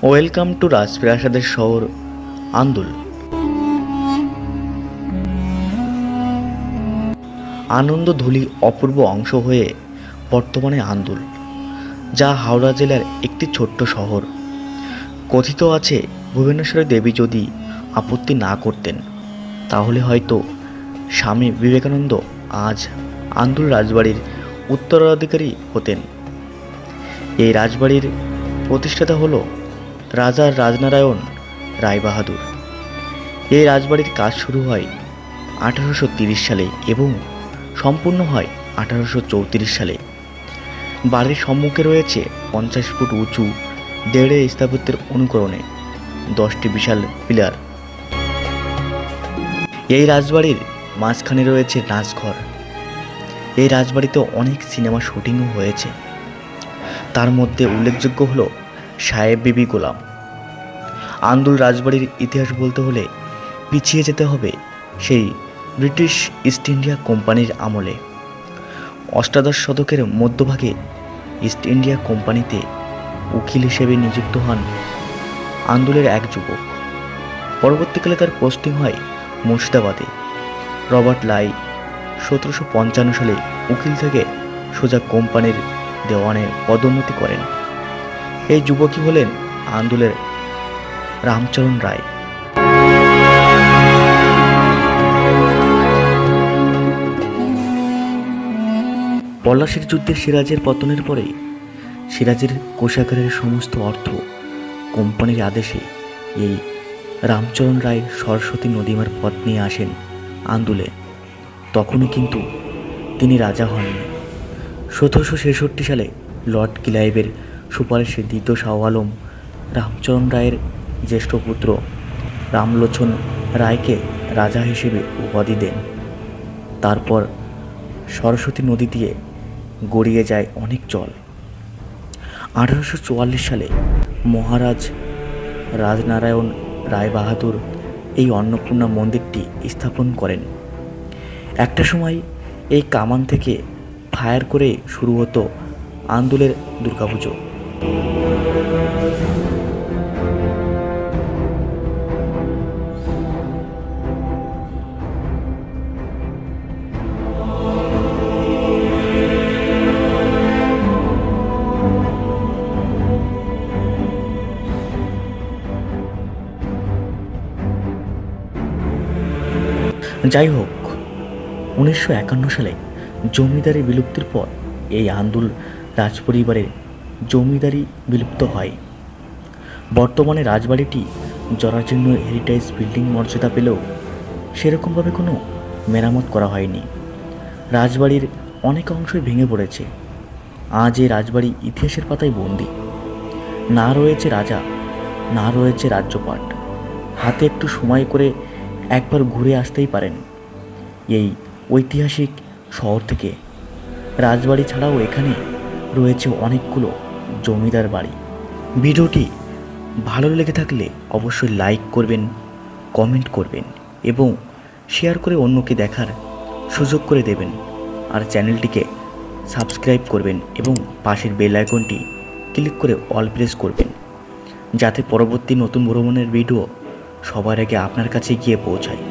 Welcome to রাজপ্রাসাদের শহর আন্দুল। আনন্দধুলি অপূর্ব অংশ হয়ে বর্তমানে আন্দুল, যা হাওড়া জেলার একটি ছোট্ট শহর। কথিত আছে, ভুবনেশ্বরী দেবী যদি আপত্তি না করতেন তাহলে হয়তো স্বামী বিবেকানন্দ আজ আন্দুল রাজবাড়ির উত্তরাধিকারী হতেন। এই রাজবাড়ির প্রতিষ্ঠাতা হল রাজা রাজনারায়ণ রায়বাহাদুর। এই রাজবাড়ির কাজ শুরু হয় 1830 সালে এবং সম্পূর্ণ হয় 1834 সালে। বাড়ির সম্মুখে রয়েছে 50 ফুট উঁচু দেড়ে স্থাপত্যের অনুকরণে 10টি বিশাল পিলার। এই রাজবাড়ির মাঝখানে রয়েছে নাচঘর। এই রাজবাড়িতে অনেক সিনেমা শুটিংও হয়েছে। তার মধ্যে উল্লেখযোগ্য হল সাহেব বিবি গোলাম। আন্দুল রাজবাড়ির ইতিহাস বলতে হলে পিছিয়ে যেতে হবে সেই ব্রিটিশ ইস্ট ইন্ডিয়া কোম্পানির আমলে। অষ্টাদশ শতকের মধ্যভাগে ইস্ট ইন্ডিয়া কোম্পানিতে উকিল হিসেবে নিযুক্ত হন আন্দুলের এক যুবক। পরবর্তীকালে তার পোস্টিং হয় মুর্শিদাবাদে। রবার্ট লাই 1755 সালে উকিল থেকে সোজা কোম্পানির দেওয়ানে পদোন্নতি করেন। এই যুবকই হলেন আন্দুলের রামচরণ রায়। পলাশির যুদ্ধে সিরাজের পতনের পরে সিরাজের কোষাগারের সমস্ত অর্থ কোম্পানির আদেশে এই রামচরণ রায় সরস্বতী নদীমার পথ নিয়ে আসেন আন্দুলে। তখনও কিন্তু তিনি রাজা হননি। 1766 সালে লর্ড ক্লাইভের সুপারিশে দ্বিতীয় শাহ আলম রামচরণ রায়ের জ্যেষ্ঠ পুত্র রামলোচন রায়কে রাজা হিসেবে উপাধি দেন। তারপর সরস্বতী নদী দিয়ে গড়িয়ে যায় অনেক জল। 1844 সালে মহারাজ রাজনারায়ণ রায়বাহাদুর এই অন্নপূর্ণা মন্দিরটি স্থাপন করেন। একটা সময় এই কামান থেকে ফায়ার করে শুরু হতো আন্দুলের দুর্গাপুজো। যাই হোক, 1951 সালে জমিদারি বিলুপ্তির পর এই আন্দুল রাজপরিবারের জমিদারি বিলুপ্ত হয়। বর্তমানে রাজবাড়িটি জরাজীর্ণ হেরিটেজ বিল্ডিং মর্যাদা পেলেও সেরকমভাবে কোনো মেরামত করা হয়নি। রাজবাড়ির অনেক অংশই ভেঙে পড়েছে। আজ এই রাজবাড়ি ইতিহাসের পাতায় বন্দী। না রয়েছে রাজা, না রয়েছে রাজ্যপাট। হাতে একটু সময় করে একবার ঘুরে আসতেই পারেন এই ঐতিহাসিক শহর থেকে। রাজবাড়ি ছাড়াও এখানে রয়েছে অনেকগুলো জমিদার বাড়ি। ভিডিওটি ভালো লেগে থাকলে অবশ্যই লাইক করবেন, কমেন্ট করবেন এবং শেয়ার করে অন্যকে দেখার সুযোগ করে দেবেন। আর চ্যানেলটিকে সাবস্ক্রাইব করবেন এবং পাশের বেল আইকনটি ক্লিক করে অল প্রেস করবেন, যাতে পরবর্তী নতুন ভ্রমণের ভিডিও সবার আগে আপনার কাছে গিয়ে পৌঁছায়।